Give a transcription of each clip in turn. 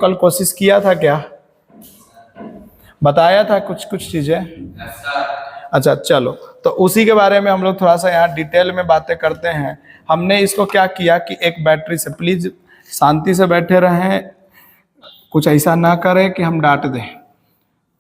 कल कोशिश किया था क्या, बताया था कुछ कुछ चीजें? अच्छा चलो, तो उसी के बारे में हम लोग थोड़ा सा यहाँ डिटेल में बातें करते हैं। हमने इसको क्या किया कि एक बैटरी से, प्लीज शांति से बैठे रहें, कुछ ऐसा ना करें कि हम डांट दें,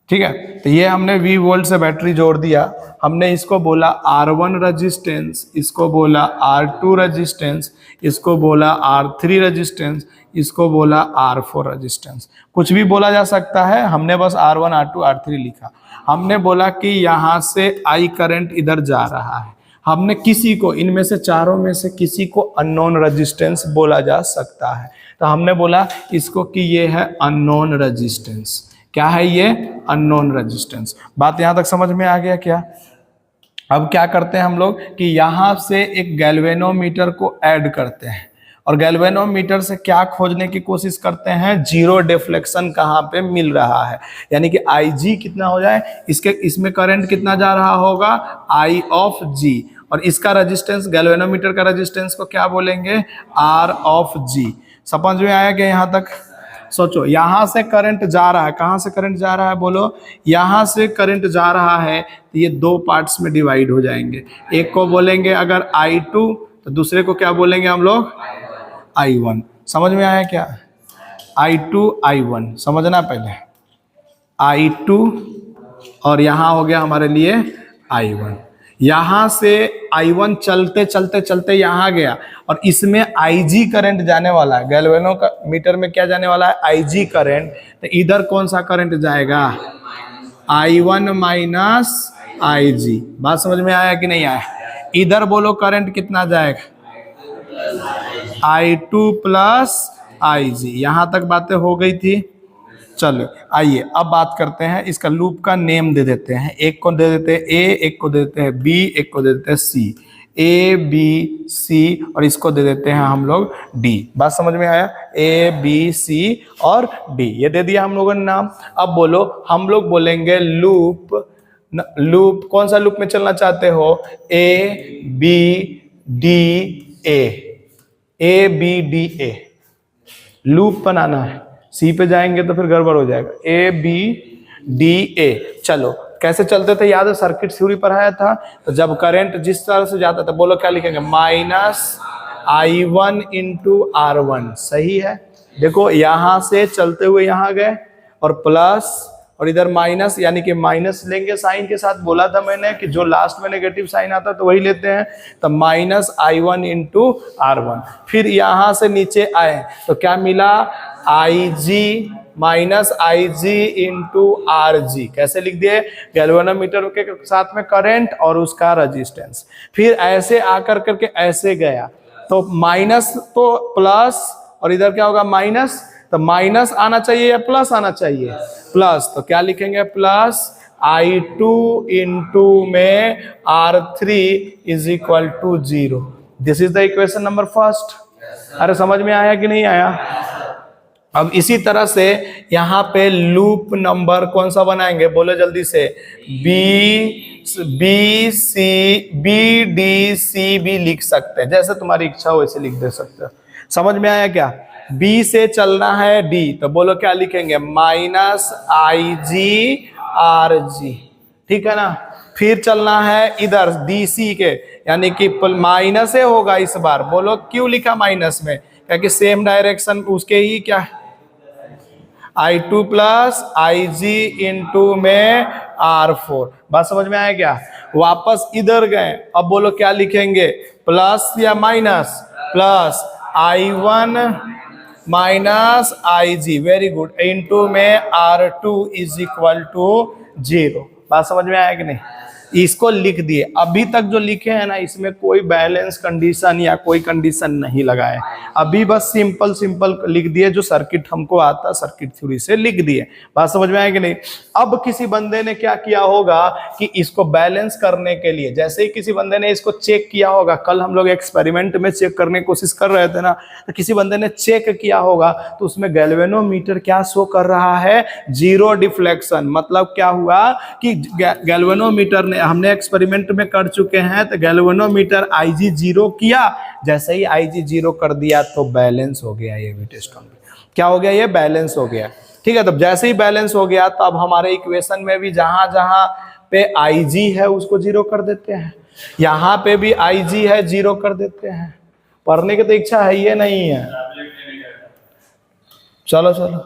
ठीक है। तो ये हमने V वोल्ट से बैटरी जोड़ दिया, हमने इसको बोला R1 रेजिस्टेंस, इसको बोला R2 रेजिस्टेंस, इसको बोला R3 रेजिस्टेंस, इसको बोला R4 रेजिस्टेंस। कुछ भी बोला जा सकता है, हमने बस R1 R2 R3 लिखा। हमने बोला कि यहाँ से I करंट इधर जा रहा है, हमने किसी को, इनमें से चारों में से किसी को अननोन रेजिस्टेंस बोला जा सकता है, तो हमने बोला इसको कि ये है अननोन रेजिस्टेंस। क्या है ये? Unknown resistance. बात यहां तक समझ में आ गया क्या? अब क्या करते हैं हम लोग कि यहां से एक गैल्वेनोमीटर को ऐड करते हैं, और गैल्वेनोमीटर से क्या खोजने की कोशिश करते हैं? जीरो डिफ्लेक्शन कहाँ पे मिल रहा है, यानी कि IG कितना हो जाए, इसमें करंट कितना जा रहा होगा, I ऑफ G, और इसका रेजिस्टेंस, गैल्वेनोमीटर का रेजिस्टेंस को क्या बोलेंगे, R ऑफ G। समझ में आया क्या यहाँ तक? सोचो, यहां से करंट जा रहा है, कहां से करंट जा रहा है बोलो, यहां से करंट जा रहा है, तो ये दो पार्ट्स में डिवाइड हो जाएंगे। एक को बोलेंगे अगर I2, तो दूसरे को क्या बोलेंगे हम लोग, I1। समझ में आया क्या? I2 I1 समझना पहले, I2 और यहां हो गया हमारे लिए I1। यहां से I1 चलते चलते चलते यहां गया, और इसमें IG करंट जाने वाला है, गैल्वेनो का मीटर में क्या जाने वाला है, IG करंट। तो इधर कौन सा करंट जाएगा, I1 माइनस IG। बात समझ में आया कि नहीं आया? इधर बोलो करंट कितना जाएगा, I2 प्लस IG। यहां तक बातें हो गई थी। चलो आइए अब बात करते हैं, इसका लूप का नेम दे देते हैं। एक को दे देते हैं A, एक को दे देते हैं B, एक को दे देते हैं C। A B C और इसको दे देते हैं हम लोग D। बात समझ में आया? A B C और D, ये दे दिया हम लोगों ने नाम। अब बोलो, हम लोग बोलेंगे लूप, लूप कौन सा लूप में चलना चाहते हो, A B D A, A B D A loop बनाना है। सी पे जाएंगे तो फिर गड़बड़ हो जाएगा, A B D A। चलो कैसे चलते थे याद है, सर्किट थ्योरी पढ़ाया था। तो जब करंट जिस तरह से जाता था, बोलो क्या लिखेंगे, माइनस I1 इंटू R1। सही है। देखो यहां से चलते हुए यहां गए, और प्लस, और इधर माइनस, यानी कि माइनस लेंगे साइन के साथ। बोला था मैंने कि जो लास्ट में नेगेटिव साइन आता है तो वही लेते हैं। तो माइनस I1 इंटू R1। फिर यहां से नीचे आए तो क्या मिला, IG minus IG into RG। कैसे लिख दिए, गैल्वेनोमीटर के साथ में करंट और उसका रेजिस्टेंस। फिर ऐसे आकर करके ऐसे गया, तो माइनस तो प्लस, और इधर क्या होगा माइनस, तो माइनस आना चाहिए या प्लस आना चाहिए, प्लस। तो क्या लिखेंगे, प्लस I2 इंटू में R3 is equal to 0। This is the equation number first. अरे समझ में आया कि नहीं आया? अब इसी तरह से यहाँ पे लूप नंबर कौन सा बनाएंगे, बोलो जल्दी से, B D C भी लिख सकते हैं, जैसे तुम्हारी इच्छा हो वैसे लिख दे सकते हो। समझ में आया क्या? B से चलना है D, तो बोलो क्या लिखेंगे, माइनस IG RG। ठीक है ना? फिर चलना है इधर DC के, यानी कि माइनस से होगा इस बार। बोलो क्यों लिखा माइनस में, क्योंकि सेम डायरेक्शन उसके ही क्या है, I2 प्लस IG इंटू में R4। बात समझ में आया क्या? वापस इधर गए, अब बोलो क्या लिखेंगे, प्लस या minus, plus I1 minus IG, very good, into में R2 इज इक्वल टू 0। बात समझ में आया कि नहीं? इसको लिख दिए। अभी तक जो लिखे हैं ना, इसमें कोई बैलेंस कंडीशन या कोई कंडीशन नहीं लगाए, अभी बस सिंपल सिंपल लिख दिए, जो सर्किट हमको आता सर्किट थ्योरी से लिख दिए। बात समझ में आया कि नहीं? अब किसी बंदे ने क्या किया होगा कि इसको बैलेंस करने के लिए, जैसे ही किसी बंदे ने इसको चेक किया होगा, कल हम लोग एक्सपेरिमेंट में चेक करने की कोशिश कर रहे थे ना, तो किसी बंदे ने चेक किया होगा, तो उसमें गैल्वेनोमीटर क्या शो कर रहा है, जीरो डिफ्लेक्शन। मतलब क्या हुआ कि गैल्वेनोमीटर ने, हमने एक्सपेरिमेंट में कर चुके हैं, तो गैल्वेनोमीटर IG 0 किया, जैसे ही IG 0 कर दिया तो बैलेंस हो गया ये भी टेस्ट ऑन। क्या हो गया, ये बैलेंस हो गया। ठीक है, तो जैसे ही बैलेंस हो गया तो अब हमारे इक्वेशन में भी जहां जहां पे IG है उसको जीरो कर देते हैं, यहाँ पे भी IG है जीरो कर देते हैं। पढ़ने की तो इच्छा है ये नहीं है, चलो चलो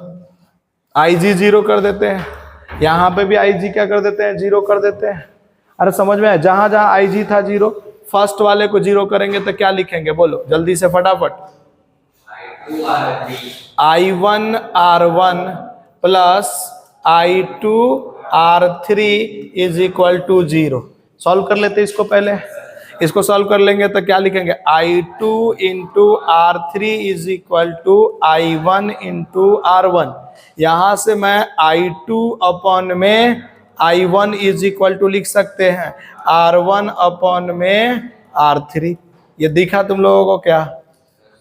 IG जीरो कर देते हैं, यहाँ पे भी IG क्या कर देते हैं, जीरो कर देते हैं। अरे समझ में आया, जहां जहां IG था जीरो, फर्स्ट वाले को जीरो करेंगे तो क्या लिखेंगे, बोलो जल्दी से फटाफट। I1 R1 plus I2 R3 is equal to 0। Solve कर लेते इसको, पहले इसको सॉल्व कर लेंगे तो क्या लिखेंगे, I2 into R3 is equal to I1 into R1। यहां से मैं I2 अपॉन में I1 इज इक्वल टू लिख सकते हैं R1 अपॉन में R3। ये दिखा तुम लोगों को क्या,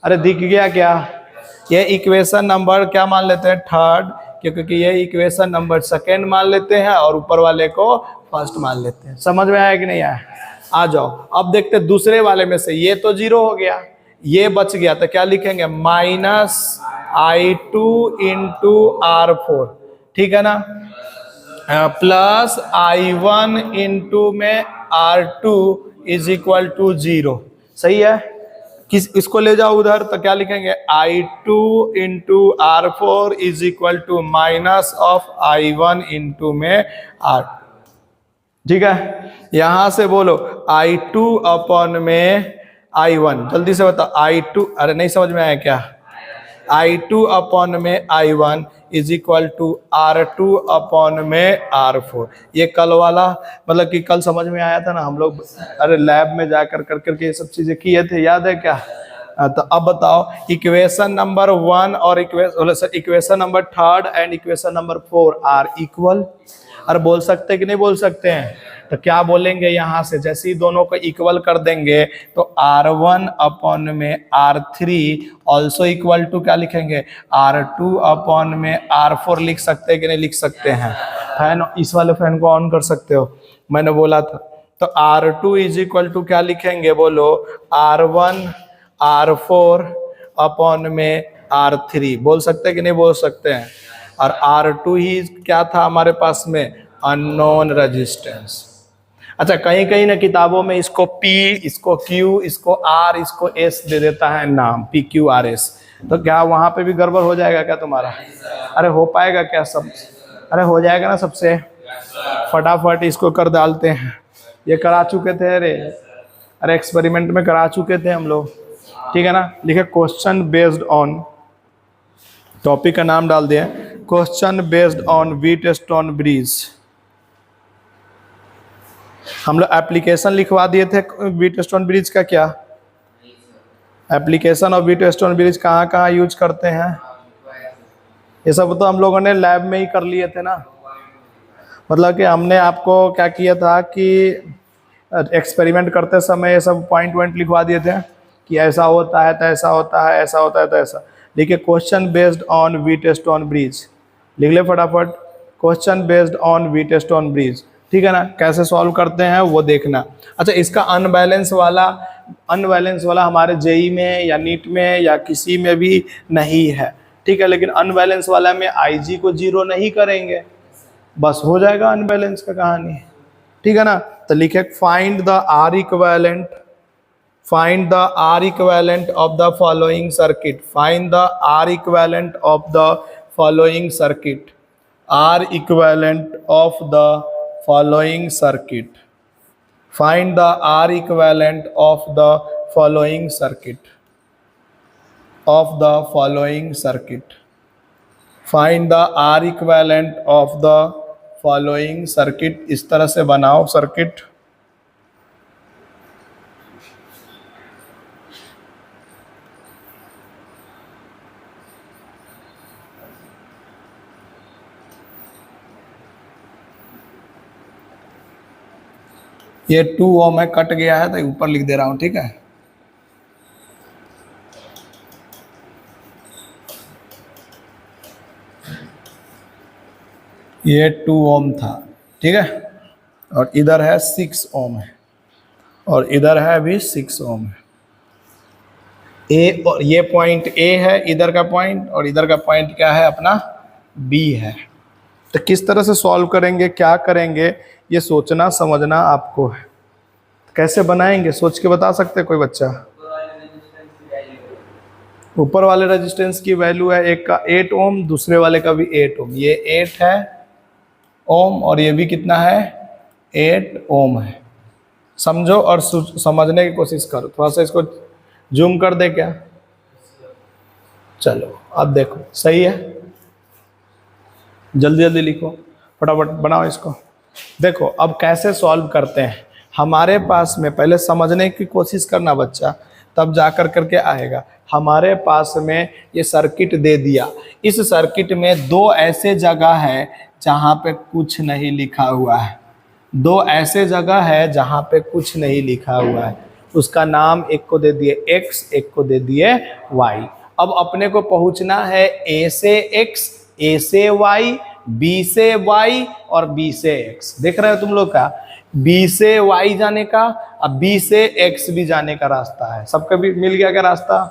अरे दिख गया क्या, ये इक्वेशन नंबर क्या मान लेते हैं, थर्ड, क्योंकि ये इक्वेशन नंबर सेकेंड मान लेते हैं और ऊपर वाले को फर्स्ट मान लेते हैं। समझ में आया कि नहीं आया, आ जाओ अब देखते हैं दूसरे वाले में से। ये तो जीरो हो गया, ये बच गया, तो क्या लिखेंगे, माइनस I2 इंटू R4, ठीक है ना, प्लस I1 इंटू में R2 इज इक्वल टू 0। सही है, किस इसको ले जाओ उधर तो क्या लिखेंगे, I2 into R4 is equal to minus of I1 into में R। ठीक है, यहां से बोलो I2 अपॉन में I1, जल्दी से बताओ I2, अरे नहीं समझ में आया क्या, I2 अपॉन में I1 is equal to R2 upon में R4। ये कल वाला मतलब कि कल समझ में आया था ना, हम लोग अरे लैब में जाकर कर करके ये सब चीजें किए थे, याद है क्या। तो अब बताओ इक्वेशन नंबर 1 और equation number third and equation number 4 are equal. अरे बोल सकते हैं कि नहीं बोल सकते हैं, तो क्या बोलेंगे यहां से, जैसे ही दोनों को इक्वल कर देंगे तो R1 अपॉन में R3 ऑल्सो इक्वल टू क्या लिखेंगे, R2 अपॉन में R4 लिख सकते हैं कि नहीं लिख सकते हैं। फैन, इस वाले फैन को ऑन कर सकते हो, मैंने बोला था। तो R2 इज इक्वल टू क्या लिखेंगे, बोलो R1 R4 अपॉन में R3, बोल सकते हैं कि नहीं बोल सकते हैं। और R2 ही क्या था हमारे पास में, अननोन रेजिस्टेंस। अच्छा, कहीं कहीं ना किताबों में इसको P, इसको Q, इसको R, इसको S दे देता है नाम, PQRS। तो क्या वहां पे भी गड़बड़ हो जाएगा क्या तुम्हारा, अरे हो पाएगा क्या सब, अरे हो जाएगा ना सबसे, फटाफट इसको कर डालते हैं। ये करा चुके थे, अरे एक्सपेरिमेंट में करा चुके थे हम लोग, ठीक है ना। लिखे क्वेश्चन बेस्ड ऑन, टॉपिक का नाम डाल दिया question based on Wheatstone bridge. हम लोग एप्लीकेशन लिखवा दिए थे व्हीटस्टोन ब्रिज का, क्या एप्लीकेशन ऑफ व्हीटस्टोन ब्रिज कहाँ कहाँ यूज करते हैं, ये सब तो हम लोगों ने लैब में ही कर लिए थे ना। मतलब कि हमने आपको क्या किया था कि एक्सपेरिमेंट करते समय ये सब पॉइंट लिखवा दिए थे कि ऐसा होता है तो ऐसा होता है, ऐसा होता है तो ऐसा। देखिए question based on Wheatstone bridge, लिख ले फटाफट, question based on Wheatstone bridge, ठीक है ना। कैसे सॉल्व करते हैं वो देखना। अच्छा, इसका अनबैलेंस वाला हमारे जेई में या नीट में या किसी में भी नहीं है, ठीक है। लेकिन अनबैलेंस वाला में IG को जीरो नहीं करेंगे, बस हो जाएगा अनबैलेंस का कहानी, ठीक है ना। तो लिखे find the R equivalent, find the R equivalent of the following circuit, find the R equivalent of the following circuit, R equivalent of the following circuit, find the R equivalent of the following circuit, of the following circuit, find the R equivalent of the following circuit। इस तरह से बनाओ circuit. ये 2 ओम है, cut गया है तो ऊपर लिख दे रहा हूं, ठीक है। ये 2 ओम था, ठीक है, और इधर है 6 ओम है, और इधर है भी 6 ओम है। ए, और ये पॉइंट ए है इधर का पॉइंट, और इधर का पॉइंट क्या है अपना बी है। तो किस तरह से सॉल्व करेंगे, क्या करेंगे, ये सोचना समझना आपको है। कैसे बनाएंगे सोच के बता सकते कोई बच्चा? ऊपर वाले रेजिस्टेंस की वैल्यू है एक का 8 ओम, दूसरे वाले का भी 8 ओम। ये 8 है ओम और ये भी कितना है 8 ओम है। समझो और समझने की कोशिश करो। थोड़ा सा इसको जूम कर दे क्या? चलो अब देखो सही है, जल्दी जल्दी लिखो, फटाफट बनाओ इसको। देखो अब कैसे सॉल्व करते हैं। हमारे पास में पहले समझने की कोशिश करना बच्चा, तब जा कर करके आएगा। हमारे पास में ये सर्किट दे दिया। इस सर्किट में दो ऐसे जगह है जहाँ पे कुछ नहीं लिखा हुआ है। दो ऐसे जगह है जहाँ पे कुछ नहीं लिखा हुआ है। उसका नाम एक को दे दिए x, एक को दे दिए y। अब अपने को पहुंचना है a से x, a से y, b से y और b से x। देख रहे हो तुम लोग का b से y जाने का, अब b से x भी जाने का रास्ता है। सबका भी मिल गया क्या रास्ता?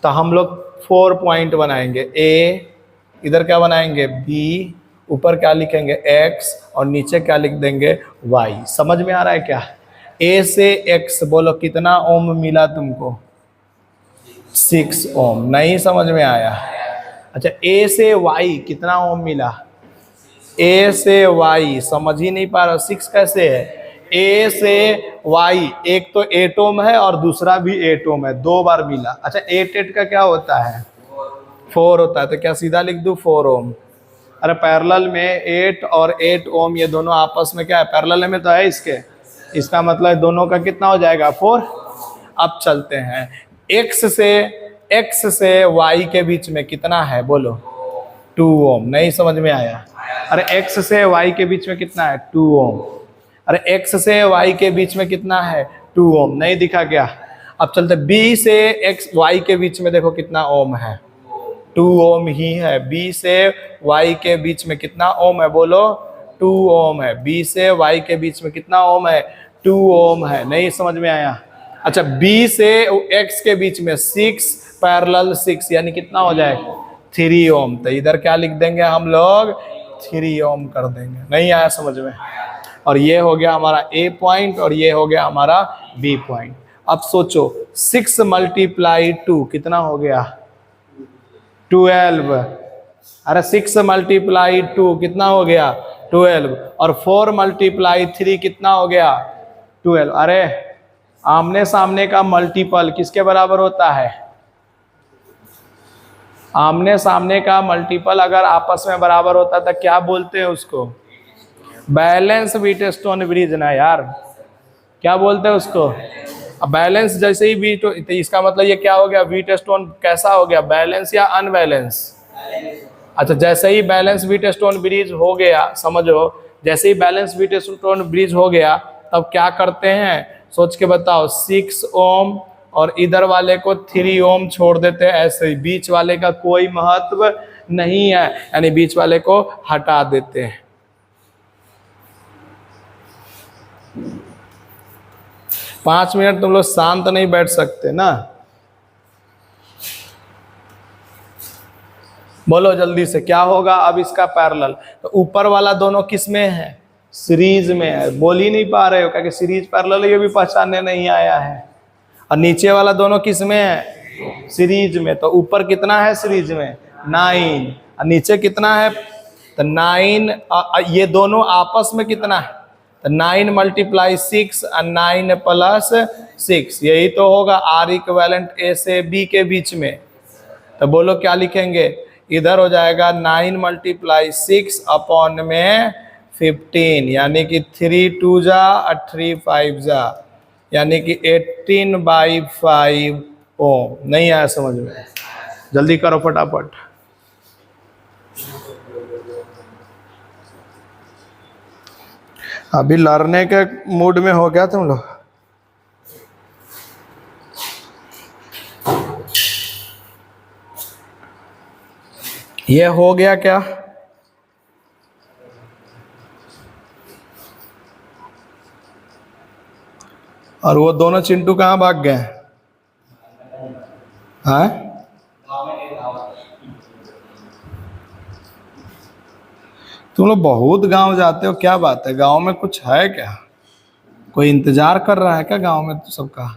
तो हम लोग 4 पॉइंट बनाएंगे। a, इधर क्या बनाएंगे b, ऊपर क्या लिखेंगे x और नीचे क्या लिख देंगे y। समझ में आ रहा है क्या? a से x बोलो कितना ओम मिला तुमको? 6 ओम। नहीं समझ में आया? अच्छा a से y कितना ओम मिला? a से y समझ ही नहीं पा रहा, 6 कैसे है? a से y एक तो 8 ओम है और दूसरा भी 8 ओम है, 2 बार मिला। अच्छा 8 का क्या होता है? 4 होता है। तो क्या सीधा लिख दूं 4 ओम? अरे पैरेलल में 8 और 8 ओम ये दोनों आपस में क्या है, पैरेलल में तो है इसके। इसका मतलब दोनों का कितना हो जाएगा 4। अब चलते हैं x से y के बीच में कितना है बोलो? 2 ओम। नहीं समझ में आया? अरे x से y के बीच में कितना है? 2 ओम। अरे x से y के बीच में कितना है? 2 ओम। नहीं दिखा क्या? अब चलते b से x y के बीच में, देखो कितना ओम है? 2 ओम ही है। b से y के बीच में कितना ओम है बोलो? 2 ओम है। b से y के बीच में कितना ओम है? 2 ओम है। नहीं समझ में आया? अच्छा b से x के बीच में 6 पैरेलल 6 यानी कितना हो जाए? 3 ओम। तो इधर क्या लिख देंगे हम लोग? 3 ओम कर देंगे। नहीं आया समझ में? और ये हो गया हमारा a पॉइंट और ये हो गया हमारा b पॉइंट। अब सोचो 6 मल्टीप्लाई 2 कितना हो गया? 12। अरे 6 मल्टीप्लाई 2 कितना हो गया? 12। और 4 मल्टीप्लाई 3 कितना हो गया? 12। अरे आमने सामने का मल्टीपल किसके बराबर होता है? आमने सामने का मल्टीपल अगर आपस में बराबर होता है तो क्या बोलते हैं उसको? बैलेंस व्हीटस्टोन ब्रिज ना यार, क्या बोलते हैं उसको? अब बैलेंस जैसे ही बीट, तो इसका मतलब ये क्या हो गया? व्हीटस्टोन कैसा हो गया? बैलेंस या अनबैलेंस? अच्छा जैसे ही बैलेंस व्हीटस्टोन ब्रिज हो गया, समझो जैसे ही बैलेंस व्हीटस्टोन ब्रिज हो गया तब क्या करते हैं सोच के बताओ? 6 ओम और इधर वाले को 3 ओम छोड़ देते हैं। ऐसे ही बीच वाले का कोई महत्व नहीं है, यानी बीच वाले को हटा देते हैं। पांच मिनट तुम लोग शांत नहीं बैठ सकते ना? बोलो जल्दी से क्या होगा अब इसका पैरेलल? तो ऊपर वाला दोनों किस में है? सीरीज में है। बोल ही नहीं पा रहे हो क्योंकि सीरीज पैरेलल ये भी पहचानने नहीं आया है। और नीचे वाला दोनों किस में है? सीरीज में। तो ऊपर कितना है सीरीज में? 9 और नीचे कितना है? तो 9। ये दोनों आपस में कितना है? तो 9 मल्टीप्लाई 6 और 9 प्लस 6, यही तो होगा आर इक्विवेलेंट ए से बी के बीच में। तो बोलो क्या लिखेंगे? इधर हो जाएगा 9 मल्टीप्लाई 6 अपॉन में 15, यानी कि 3 2 जा और 3 5 जा, यानी कि 18/5 ओम। नहीं आया समझ में? जल्दी करो फटाफट। अभी लड़ने के मूड में हो गया तुम लोग? ये हो गया क्या? और वो दोनों चिंटू कहाँ भाग गए? हाँ, तुम लोग बहुत गांव जाते हो, क्या बात है? गांव में कुछ है क्या? कोई इंतजार कर रहा है क्या गांव में सबका?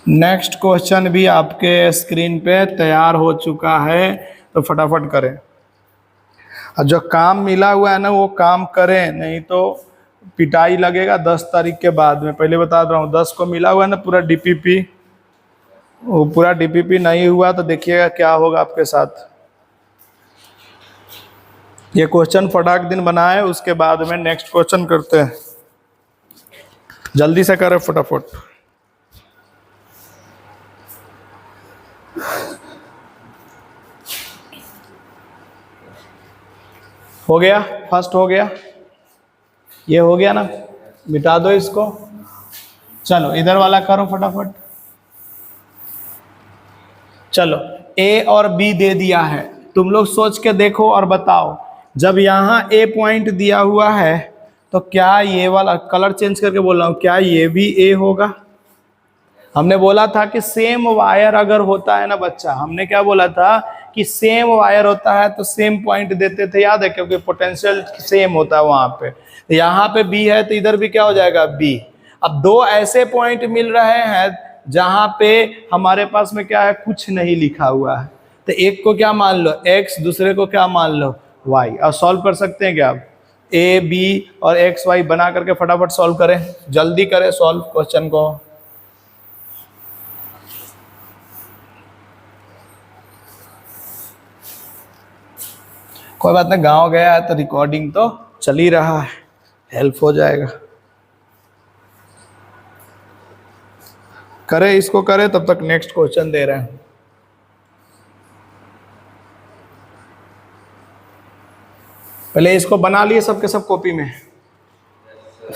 नेक्स्ट क्वेश्चन भी आपके स्क्रीन पे तैयार हो चुका है, तो फटाफट करें। और जो काम मिला हुआ है ना वो काम करें, नहीं तो पिटाई लगेगा 10 तारीख के बाद में। पहले बता रहा हूँ, 10 को मिला हुआ है ना पूरा डीपीपी, वो पूरा डीपीपी नहीं हुआ तो देखिएगा क्या होगा आपके साथ। ये क्वेश्चन फटाक दिन बनाए, उसके बाद में नेक्स्ट क्वेश्चन करते हैं। जल्दी से करें फटाफट। हो गया, फर्स्ट हो गया, ये हो गया ना, मिटा दो इसको। चलो इधर वाला करो फटाफट। चलो ए और बी दे दिया है, तुम लोग सोच के देखो और बताओ। जब यहाँ ए पॉइंट दिया हुआ है तो क्या ये वाला, कलर चेंज करके बोल रहा हूँ, क्या ये भी ए होगा? हमने बोला था कि सेम वायर अगर होता है ना बच्चा, हमने क्या बोला था कि सेम वायर होता है तो सेम पॉइंट देते थे, याद है? क्योंकि पोटेंशियल सेम होता है वहां पे। तो यहाँ पे बी है तो इधर भी क्या हो जाएगा, बी। अब दो ऐसे पॉइंट मिल रहे हैं जहां पे हमारे पास में क्या है, कुछ नहीं लिखा हुआ है, तो एक को क्या मान लो एक्स, दूसरे को क्या मान लो वाई। और सॉल्व कर सकते हैं क्या आप? ए बी और एक्स वाई बना करके फटाफट सॉल्व करें, जल्दी करें सॉल्व क्वेश्चन को। कोई बात नहीं, गांव गया है तो रिकॉर्डिंग तो चल ही रहा है, हेल्प हो जाएगा। करे इसको, करे तब तक नेक्स्ट क्वेश्चन दे रहे हैं। पहले इसको बना लिए सबके सब कॉपी में,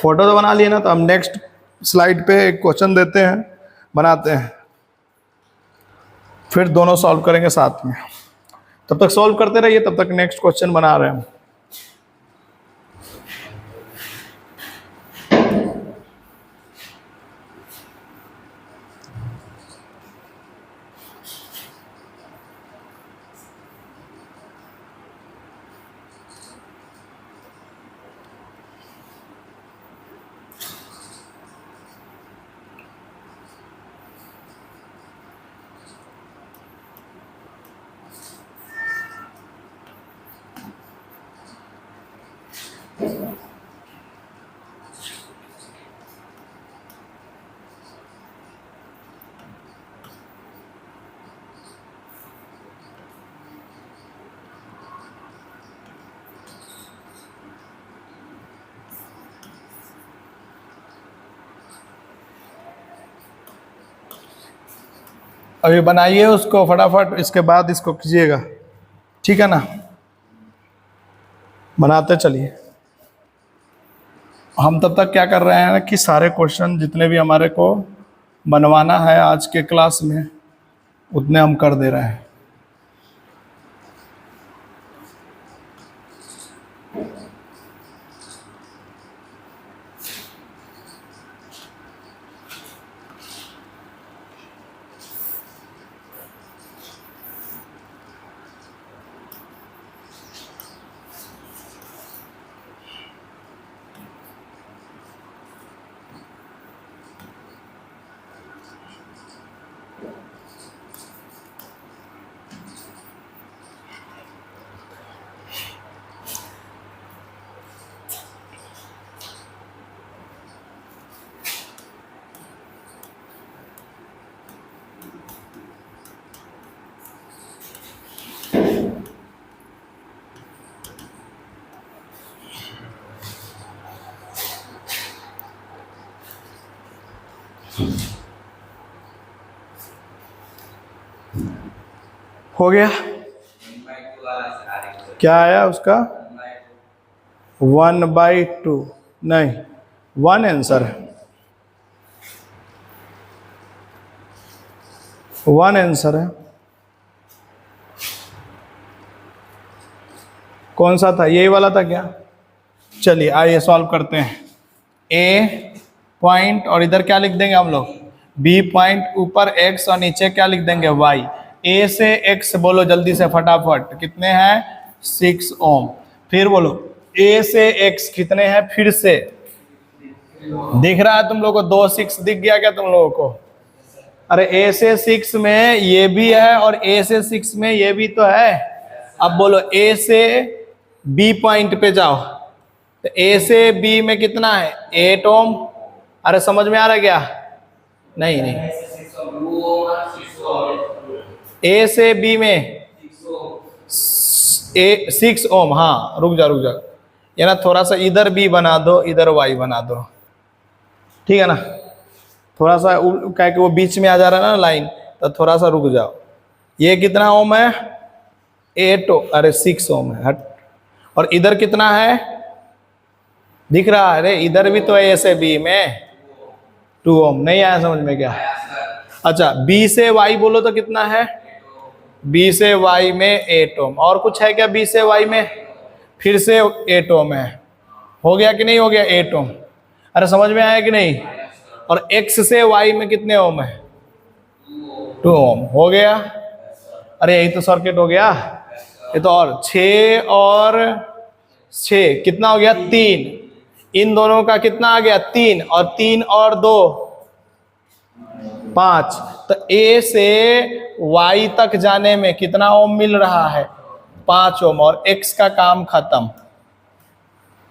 फोटो तो बना लिए ना, तो हम नेक्स्ट स्लाइड पे एक क्वेश्चन देते हैं, बनाते हैं, फिर दोनों सॉल्व करेंगे साथ में। तब तक सॉल्व करते रहिए, तब तक नेक्स्ट क्वेश्चन बना रहे हैं। अभी बनाइए उसको फटाफट, इसके बाद इसको कीजिएगा, ठीक है ना? बनाते चलिए। हम तब तक क्या कर रहे हैं कि सारे क्वेश्चन जितने भी हमारे को बनवाना है आज के क्लास में, उतने हम कर दे रहे हैं। हो गया, क्या आया उसका 1/2, नहीं 1 आंसर है, 1 आंसर है। कौन सा था, यही वाला था क्या? चलिए आइए सॉल्व करते हैं। ए पॉइंट और इधर क्या लिख देंगे हम लोग, बी पॉइंट, ऊपर एक्स और नीचे क्या लिख देंगे वाई। ए से एक्स बोलो जल्दी से फटाफट, कितने हैं 6 ओम। फिर बोलो ए से एक्स कितने हैं, फिर से दिख रहा है तुम लोगों को, 2 6 दिख गया क्या तुम लोगों को? अरे ए से 6 में ये भी है और ए से 6 में ये भी तो है। अब बोलो ए से बी पॉइंट पे जाओ, तो ए से बी में कितना है 8 ओम। अरे समझ में आ रहा है क्या? नहीं नहीं, ए से बी में 6 ओम। हाँ रुक जा, ये ना थोड़ा सा इधर बी बना दो, इधर वाई बना दो, ठीक है ना? थोड़ा सा क्या कि वो बीच में आ जा रहा है ना लाइन, तो थोड़ा सा रुक जाओ। ये कितना ओम है 8 ओम, अरे 6 ओम है, हट। और इधर कितना है दिख रहा है? अरे इधर भी तो है ए से बी में 2 ओम। नहीं आया समझ में क्या? अच्छा बी से वाई बोलो तो कितना है, बी से वाई में 8 ओम। और कुछ है क्या बी से वाई में? फिर से 8 ओम है। हो गया कि नहीं हो गया 8 ओम? अरे समझ में आया कि नहीं? और एक्स से वाई में कितने ओम है 2 ओम। हो गया? अरे यही तो सर्किट हो गया। ये तो और 6 और 6 कितना हो गया 3, इन दोनों का कितना आ गया 3, और 3 और 2 5। तो ए से वाई तक जाने में कितना ओम मिल रहा है 5 ओम। और एक्स का काम खत्म।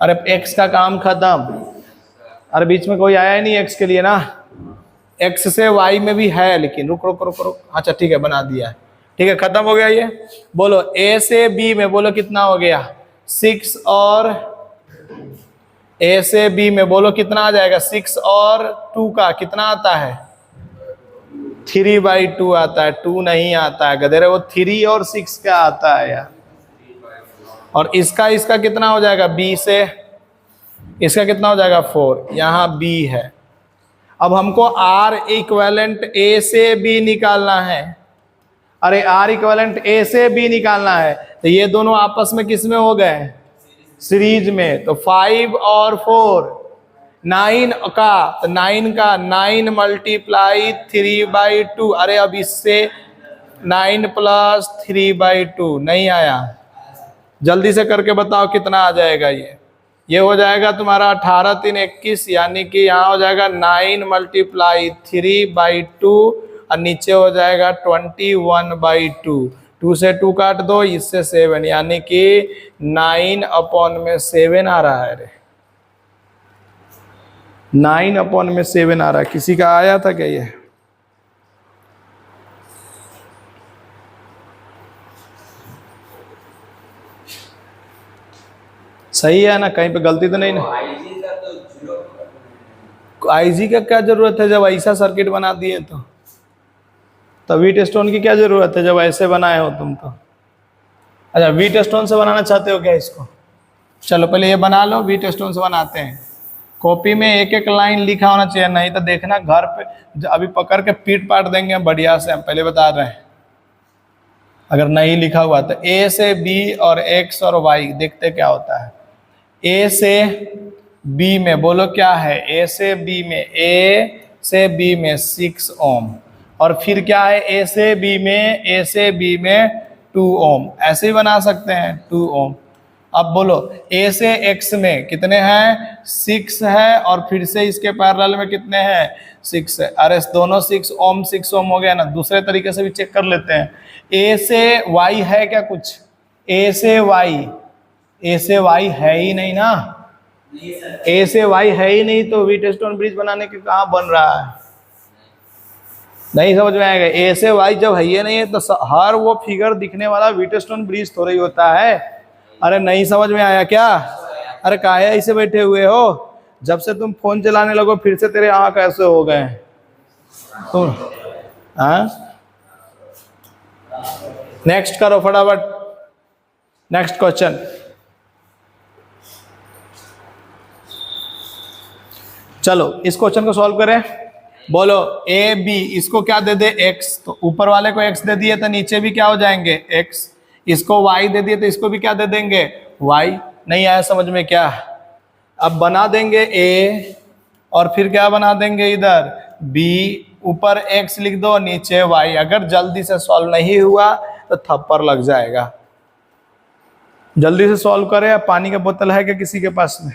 अरे एक्स का काम खत्म। अरे बीच में कोई आया ही नहीं एक्स के लिए ना, एक्स से वाई में भी है, लेकिन रुक रुक रुक रुक, अच्छा ठीक है बना दिया है, ठीक है खत्म हो गया ये। बोलो ए से बी में बोलो कितना हो गया 6, और ए से बी में बोलो कितना आ जाएगा 6 और 2 का कितना आता है 3/2 आता है। 2 नहीं आता है गधेरे, वो 3 और 6 का आता है यार। और इसका कितना हो जाएगा बी से, इसका कितना हो जाएगा 4, यहाँ बी है। अब हमको आर इक्विवेलेंट ए से बी निकालना है। अरे आर इक्विवेलेंट ए से बी निकालना है, तो ये दोनों आपस में किस में हो गए सीरीज में। तो 5 और 4 9 का, तो 9 का 9 मल्टीप्लाई 3/2। अरे अब इससे 9 प्लस 3/2 नहीं आया, जल्दी से करके बताओ कितना आ जाएगा ये हो जाएगा तुम्हारा 18 3 21, यानी कि यहाँ हो जाएगा 9 मल्टीप्लाई 3/2 और नीचे हो जाएगा 21/2। 2 से 2 काट दो, इससे 7, यानी कि 9/7 आ रहा है। 9/7 आ रहा है। किसी का आया था क्या ये? सही है ना, कहीं पे गलती तो नहीं ना? आईजी का क्या जरूरत है जब ऐसा सर्किट बना दिए तो व्हीट स्टोन की क्या जरूरत है जब ऐसे बनाए हो तुम तो? अच्छा व्हीट स्टोन से बनाना चाहते हो क्या इसको? चलो पहले ये बना लो, व्हीट स्टोन से बनाते हैं। कॉपी में एक एक लाइन लिखा होना चाहिए, नहीं तो देखना घर पे अभी पकड़ के पीट पाट देंगे बढ़िया से, हम पहले बता रहे हैं। अगर नहीं लिखा हुआ तो ए से बी और एक्स और वाई देखते क्या होता है। ए से बी में बोलो क्या है, ए से बी में 6 ओम, और फिर क्या है ए से बी में 2 ओम। ऐसे ही बना सकते हैं 2 ओम। अब बोलो ए से एक्स में कितने हैं 6 है, और फिर से इसके पैरेलल में कितने हैं 6 है। अरे दोनों 6 ओम हो गया ना। दूसरे तरीके से भी चेक कर लेते हैं। ए से वाई है क्या कुछ? ए से वाई है ही नहीं ना, ए से वाई है ही नहीं, तो व्हीट स्टोन ब्रिज बनाने के कहाँ बन रहा है? नहीं समझ में आएगा। ए से वाई जब है ही नहीं है तो हर वो फिगर दिखने वाला व्हीट स्टोन ब्रिज थोड़ा ही होता है। अरे नहीं समझ में आया क्या? अरे काहे ऐसे बैठे हुए हो? जब से तुम फोन चलाने लगो फिर से तेरे आँख ऐसे हो गए। तो हाँ, नेक्स्ट करो फटाफट, नेक्स्ट क्वेश्चन। चलो इस क्वेश्चन को सॉल्व करें। बोलो ए बी, इसको क्या दे दे एक्स, तो ऊपर वाले को एक्स दे दिए तो नीचे भी क्या हो जाएंगे एक्स। इसको वाई दे दिए तो इसको भी क्या दे देंगे वाई। नहीं आया समझ में क्या? अब बना देंगे ए और फिर क्या बना देंगे इधर बी, ऊपर एक्स लिख दो नीचे वाई। अगर जल्दी से सॉल्व नहीं हुआ तो थप्पड़ लग जाएगा। जल्दी से सॉल्व करें। पानी का बोतल है क्या किसी के पास में?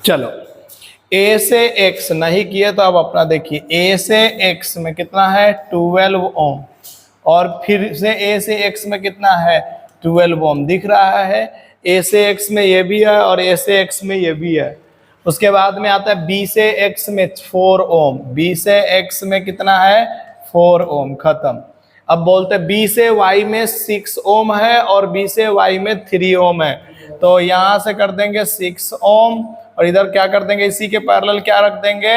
चलो a से x नहीं किए तो अब अपना देखिए, a से x में कितना है 12 ओम, और फिर से a से x में कितना है 12 ओम दिख रहा है। a से x में ये भी है और a से x में ये भी है। उसके बाद में आता है b से x में 4 ओम, b से x में कितना है 4 ओम, खत्म। अब बोलते हैं b से y में 6 ओम है और b से y में 3 ओम है, तो यहां से कर देंगे 6 ओम और इधर क्या कर देंगे इसी के पैरेलल क्या रख देंगे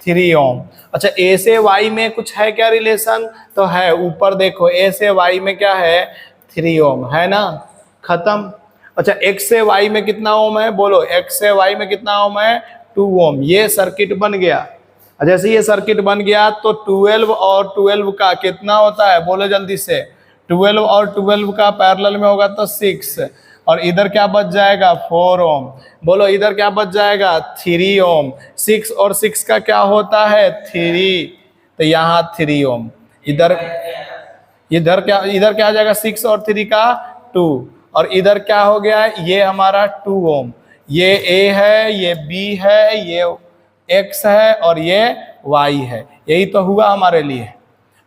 3 ओम। अच्छा a से y में कुछ है क्या रिलेशन? तो है, ऊपर देखो a से y में क्या है 3 ओम है ना, खत्म। अच्छा x से y में कितना ओम है? बोलो x से y में कितना ओम है 2 ओम। ये सर्किट बन गया। जैसे ये सर्किट बन गया तो 12 और 12 का कितना होता है? बोलो जल्दी से, 12 और 12 का पैरेलल में होगा तो 6, और इधर क्या बच जाएगा 4 ओम। बोलो इधर क्या बच जाएगा 3 ओम। 6 और 6 का क्या होता है 3, तो यहाँ 3 ओम। इधर क्या आ जाएगा 6 और 3 का 2, और इधर क्या हो गया ये हमारा 2 ओम। ये a है, ये b है, ये x है और ये y है। यही तो हुआ हमारे लिए।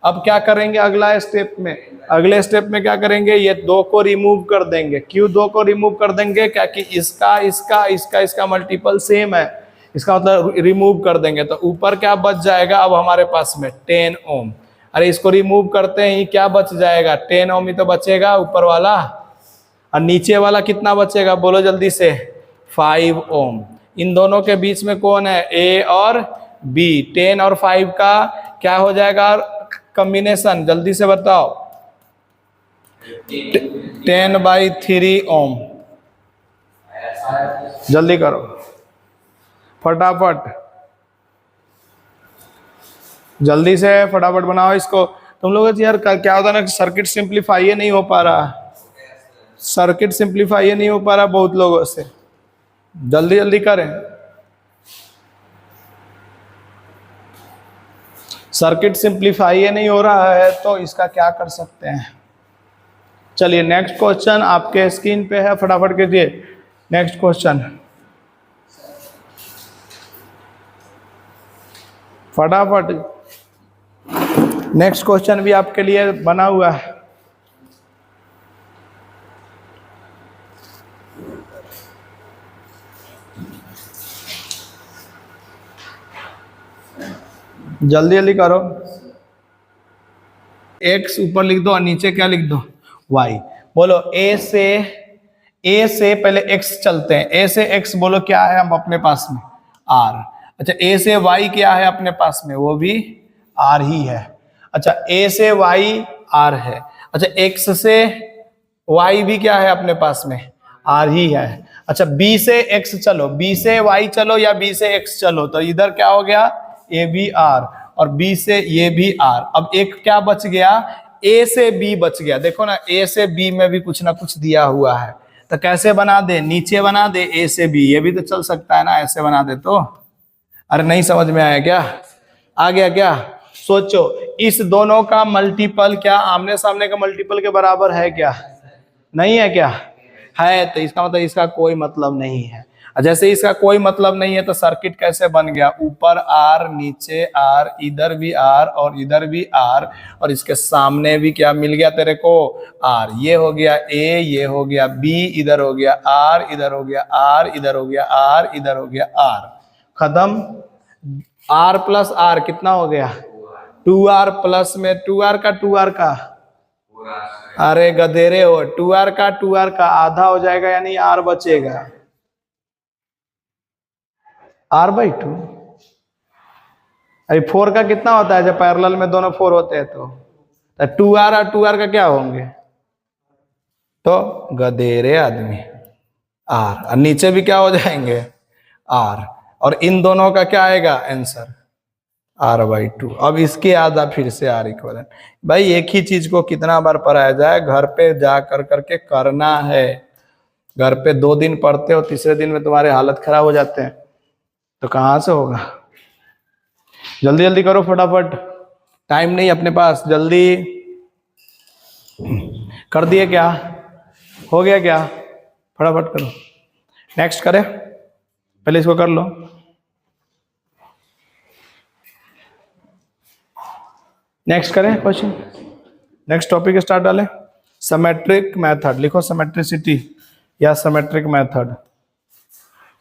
अब क्या करेंगे अगला स्टेप में? अगले स्टेप में क्या करेंगे, ये 2 को रिमूव कर देंगे। क्यों 2 को रिमूव कर देंगे? क्या कि इसका मल्टीपल सेम है, इसका मतलब रिमूव कर देंगे तो ऊपर क्या बच जाएगा अब हमारे पास में 10 ओम। अरे इसको रिमूव करते ही क्या बच जाएगा 10 ओम ही तो बचेगा ऊपर वाला, और नीचे वाला कितना बचेगा बोलो जल्दी से 5 ओम। इन दोनों के बीच में कौन है a और b, 10 और 5 का क्या हो जाएगा कॉम्बिनेशन, जल्दी से बताओ 10/3 ओम। जल्दी करो फटाफट, जल्दी से फटाफट बनाओ इसको। तुम लोग यार क्या होता है ना, सर्किट सिंप्लीफाई ही नहीं हो पा रहा, सर्किट सिंप्लीफाई ही नहीं हो पा रहा बहुत लोगों से। जल्दी जल्दी करें, सर्किट सिंप्लीफाई नहीं हो रहा है तो इसका क्या कर सकते हैं। चलिए नेक्स्ट क्वेश्चन आपके स्क्रीन पे है, फटाफट कीजिए नेक्स्ट क्वेश्चन, फटाफट। नेक्स्ट क्वेश्चन भी आपके लिए बना हुआ है। जल्दी जल्दी करो। x ऊपर लिख दो और नीचे क्या लिख दो y। बोलो a से पहले x चलते हैं। a से x बोलो क्या है हम अपने पास में r। अच्छा a से y क्या है अपने पास में, वो भी r ही है। अच्छा a से y r है। अच्छा x से y भी क्या है अपने पास में r ही है। अच्छा b से x चलो, b से y चलो या b से x चलो, तो इधर क्या हो गया ए बी आर और बी से ये भी आर। अब एक क्या बच गया ए से बी बच गया। देखो ना ए से बी में भी कुछ ना कुछ दिया हुआ है, तो कैसे बना दे, नीचे बना दे ए से बी, ये भी तो चल सकता है ना, ऐसे बना दे तो। अरे नहीं समझ में आया क्या? आ गया क्या? सोचो इस दोनों का मल्टीपल क्या आमने सामने का मल्टीपल के बराबर है क्या? नहीं है क्या? है, तो इसका मतलब इसका कोई मतलब नहीं है। जैसे इसका कोई मतलब नहीं है तो सर्किट कैसे बन गया, ऊपर आर नीचे आर, इधर भी आर और इधर भी आर, और इसके सामने भी क्या मिल गया तेरे को आर। ये हो गया ए, ये हो गया बी, इधर हो गया आर, इधर हो गया आर, इधर हो गया आर, इधर हो गया आर, खत्म। आर प्लस आर कितना हो गया 2r प्लस में 2r का अरे गधेरे हो, 2r का आधा हो जाएगा यानी r बचेगा, r/2। अभी 4 का कितना होता है जब पैरेलल में दोनों 4 होते हैं तो 2r और 2r का क्या होंगे, तो गधेरे आदमी r, और नीचे भी क्या हो जाएंगे r, और इन दोनों का क्या आएगा आंसर r/2। अब इसके आधा फिर से r इक्वल। भाई एक ही चीज को कितना बार पढ़ाया जाए, घर पे जा कर करके करना है। घर पे 2 दिन पढ़ते हो, तीसरे दिन में तुम्हारे हालत खराब हो जाते हैं, तो कहाँ से होगा। जल्दी जल्दी करो फटाफट, टाइम नहीं अपने पास, जल्दी। कर दिए क्या, हो गया क्या, फटाफट करो। नेक्स्ट करें, पहले इसको कर लो। नेक्स्ट करें क्वेश्चन, नेक्स्ट टॉपिक स्टार्ट डालें। सिमेट्रिक मेथड लिखो, सिमेट्रिसिटी या सिमेट्रिक मेथड,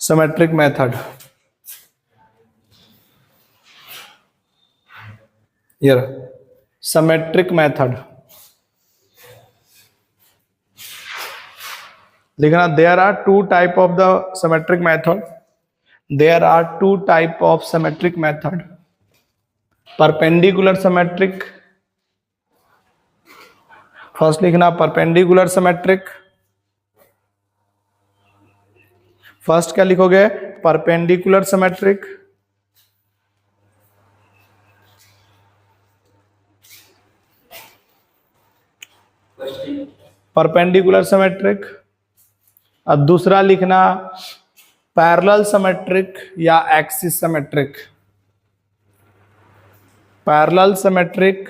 सिमेट्रिक मेथड। ये सिमेट्रिक मेथड लिखना। There are 2 type of the symmetric method, there are 2 type of symmetric method, perpendicular symmetric, first लिखना परपेंडिकुलर सिमेट्रिक, फर्स्ट क्या लिखोगे perpendicular symmetric, perpendicular symmetric, और दूसरा लिखना पैरेलल सिमेट्रिक या axis symmetric, parallel symmetric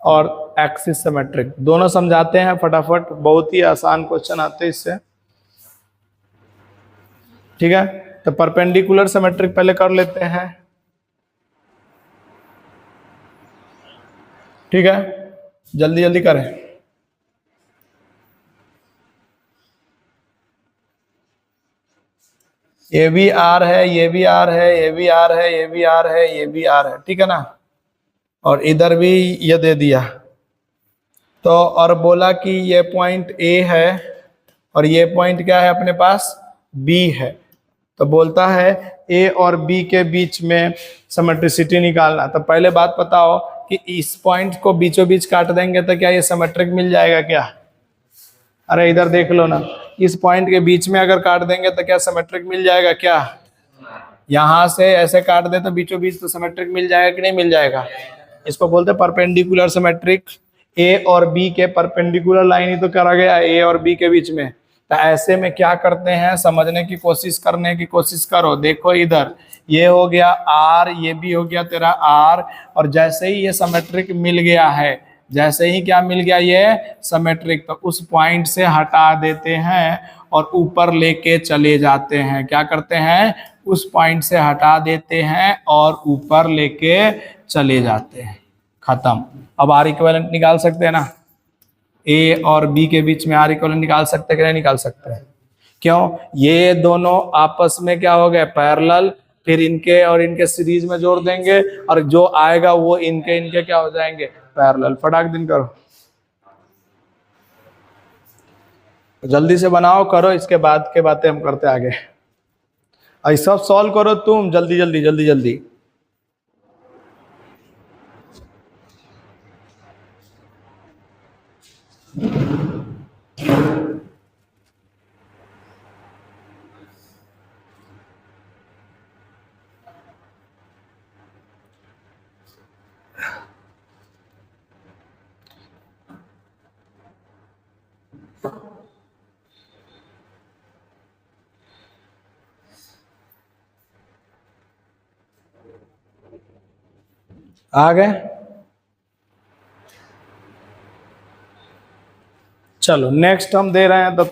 और axis symmetric. दोनों समझाते हैं फटाफट, बहुत ही आसान क्वेश्चन आते हैं इससे, ठीक है। तो परपेंडिकुलर सिमेट्रिक पहले कर लेते हैं, ठीक है, जल्दी जल्दी करें। ये भी आर है, ये भी आर है, ये भी आर है, ये भी आर है, ये भी आर है, ठीक है ना, और इधर भी ये दे दिया। तो और बोला कि ये पॉइंट ए है और ये पॉइंट क्या है अपने पास बी है, तो बोलता है ए और बी के बीच में सिमेट्रिसिटी निकालना। तो पहले बात बताओ कि इस पॉइंट को बीचों बीच काट देंगे तो क्या ये सिमेट्रिक मिल जाएगा क्या, अरे इधर देख लो ना, इस पॉइंट के बीच में अगर काट देंगे तो क्या सिमेट्रिक मिल जाएगा क्या, यहां से ऐसे काट दे तो बीचों बीच तो सिमेट्रिक मिल जाएगा कि नहीं मिल जाएगा। इसको बोलते हैं परपेंडिकुलर सिमेट्रिक, ए और बी के परपेंडिकुलर लाइन ही तो करा गया ए और बी के बीच में। तो ऐसे में क्या करते हैं, समझने की कोशिश करने की कोशिश करो। देखो इधर ये हो गया आर, ये भी हो गया तेरा आर, और जैसे ही ये सिमेट्रिक मिल गया है, जैसे ही क्या मिल गया ये सिमेट्रिक, तो उस पॉइंट से हटा देते हैं और ऊपर लेके चले जाते हैं। क्या करते हैं, उस पॉइंट से हटा देते हैं और ऊपर लेके चले जाते हैं, खत्म। अब आर इक्विवेलेंट निकाल सकते हैं ना, ए और बी के बीच में आर इक्विवेलेंट निकाल सकते हैं कि नहीं निकाल सकते हैं, क्यों, ये दोनों आपस में क्या हो गए पैरेलल, फिर इनके और इनके सीरीज में जोड़ देंगे और जो आएगा वो इनके इनके क्या हो जाएंगे पैरेलल। फटाक दिन करो, जल्दी से बनाओ, करो, इसके बाद के बातें हम करते आगे। ऐसा सब सॉल्व करो तुम, जल्दी जल्दी जल्दी जल्दी। आ गए, चलो नेक्स्ट हम दे रहे हैं, तब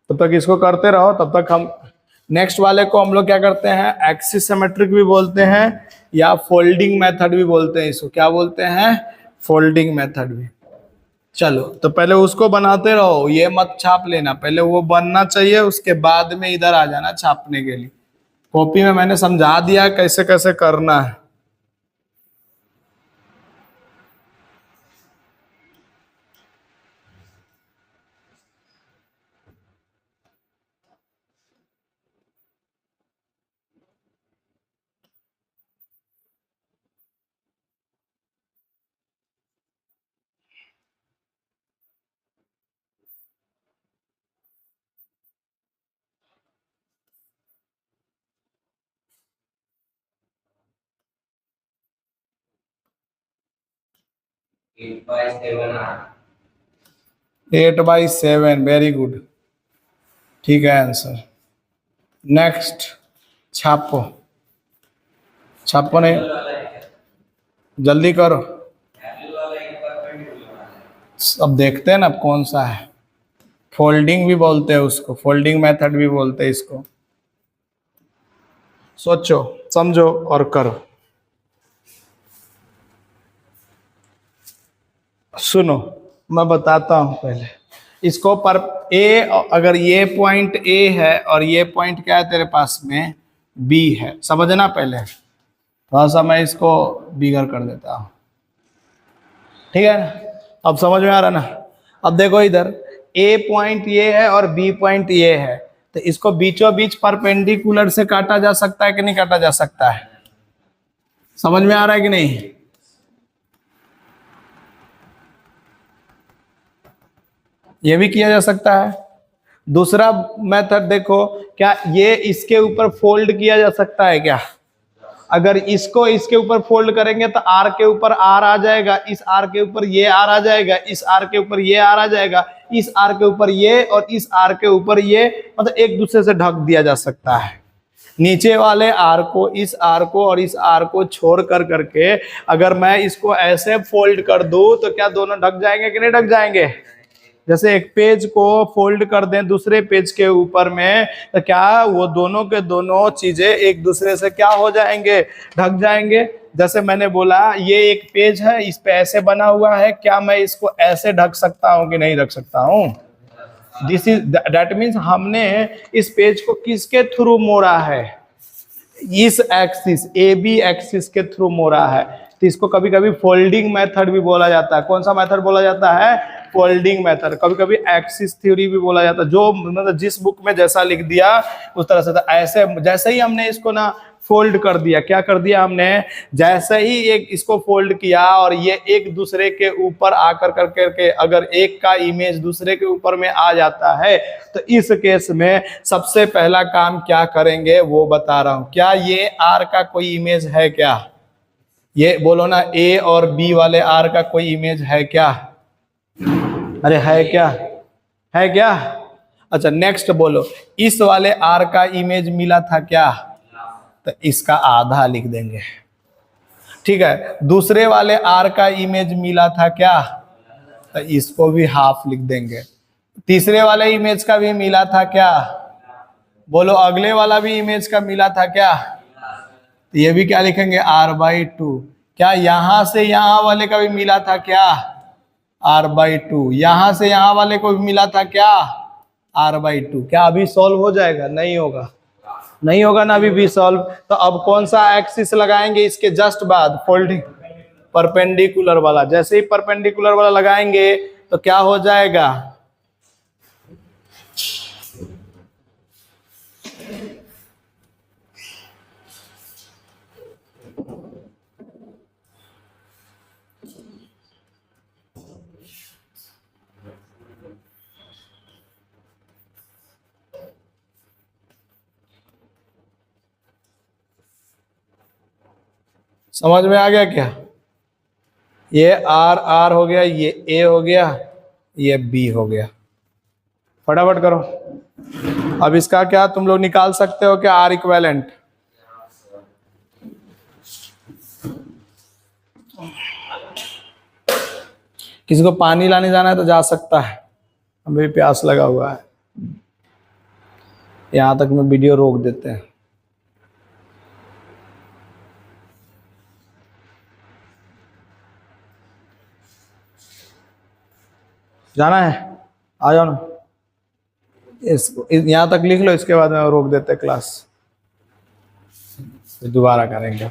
तक इसको करते रहो, तब तक हम नेक्स्ट वाले को हम लोग क्या करते हैं एक्सिस सिमेट्रिक भी बोलते हैं या फोल्डिंग मेथड भी बोलते हैं। इसको क्या बोलते हैं, फोल्डिंग मेथड भी। चलो तो पहले उसको बनाते रहो, ये मत छाप लेना, पहले वो बनना चाहिए, उसके बाद में इधर आ जाना छापने के लिए। कॉपी में मैंने समझा दिया कैसे कैसे करना है। 8/7, वेरी गुड, ठीक है आंसर। नेक्स्ट, छापो, छापो नहीं, जल्दी करो। अब देखते हैं ना अब कौन सा है। फोल्डिंग भी बोलते हैं उसको, फोल्डिंग मेथड भी बोलते हैं इसको। सोचो, समझो और करो। सुनो, मैं बताता हूं पहले इसको। पर ए, अगर ये पॉइंट ए है और ये पॉइंट क्या है तेरे पास में, बी है, समझना पहले। थोड़ा सा मैं इसको बिगर कर देता हूं, ठीक है ना? अब समझ में आ रहा ना? अब देखो इधर ए पॉइंट ये है और बी पॉइंट ये है, तो इसको बीचों बीच परपेंडिकुलर से काटा जा सकता है कि नहीं काटा जा सकता है? समझ में आ रहा है कि नहीं? ये भी किया जा सकता है। दूसरा मेथड देखो, क्या ये इसके ऊपर फोल्ड किया जा सकता है क्या? अगर इसको इसके ऊपर फोल्ड करेंगे तो आर के ऊपर आर आ जाएगा, इस आर के ऊपर ये आर आ जाएगा, इस आर के ऊपर ये आर आ जाएगा, इस आर के ऊपर ये और इस आर के ऊपर ये, मतलब एक दूसरे से ढक दिया जा सकता है। नीचे वाले आर को, इस आर को और इस आर को छोड़ कर करके अगर मैं इसको ऐसे फोल्ड कर दूं तो क्या दोनों ढक जाएंगे कि नहीं ढक जाएंगे? जैसे एक पेज को फोल्ड कर दें दूसरे पेज के ऊपर में, तो क्या वो दोनों के दोनों चीजें एक दूसरे से क्या हो जाएंगे? ढक जाएंगे। जैसे मैंने बोला ये एक पेज है, इस पे ऐसे बना हुआ है, क्या मैं इसको ऐसे ढक सकता हूं कि नहीं ढक सकता हूं? दिस इज दैट मीन्स हमने इस पेज को किसके थ्रू मोड़ा है? इस एक्सिस, ए बी एक्सिस के थ्रू मोड़ा है। तो इसको कभी कभी फोल्डिंग मेथड भी बोला जाता है। कौन सा मेथड बोला जाता है? Folding method. कभी कभी एक्सिस थ्योरी भी बोला जाता है। जो मतलब जिस बुक में जैसा लिख दिया उस तरह से। ऐसे जैसे ही हमने इसको ना फोल्ड कर दिया, क्या कर दिया हमने? जैसे ही एक इसको फोल्ड किया और ये एक दूसरे के ऊपर आकर करके अगर एक का इमेज दूसरे के ऊपर में आ जाता है, तो इस केस में सबसे पहला काम क्या करेंगे वो बता रहा हूं। क्या ये आर का कोई इमेज है क्या? ये बोलो ना, ए और बी वाले आर का कोई इमेज है क्या? अरे है क्या? है क्या? अच्छा नेक्स्ट बोलो, इस वाले आर का इमेज मिला था क्या? तो इसका आधा लिख देंगे, ठीक है। दूसरे वाले आर का इमेज मिला था क्या? तो इसको भी हाफ लिख देंगे। तीसरे वाले इमेज का भी मिला था क्या? बोलो, अगले वाला भी इमेज का मिला था क्या? तो ये भी क्या लिखेंगे? r/2। क्या यहां से यहां वाले का भी मिला था क्या? r/2। यहां से यहां वाले को भी मिला था क्या? r/2। क्या अभी सॉल्व हो जाएगा? नहीं होगा, नहीं होगा ना अभी भी सॉल्व। तो अब कौन सा एक्सिस लगाएंगे इसके जस्ट बाद? फोल्डिंग, परपेंडिकुलर वाला। जैसे ही परपेंडिकुलर वाला लगाएंगे तो क्या हो जाएगा? समझ में आ गया क्या? ये आर आर हो गया, ये ए हो गया, ये बी हो गया। फटाफट करो। अब इसका क्या तुम लोग निकाल सकते हो क्या? Are equivalent. किसी को पानी लाने जाना है तो जा सकता है, हमें भी प्यास लगा हुआ है। यहां तक में वीडियो रोक देते हैं। जाना है? आ जाओ ना। इसको यहां तक लिख लो, इसके बाद में रोक देते क्लास, दोबारा करेंगे।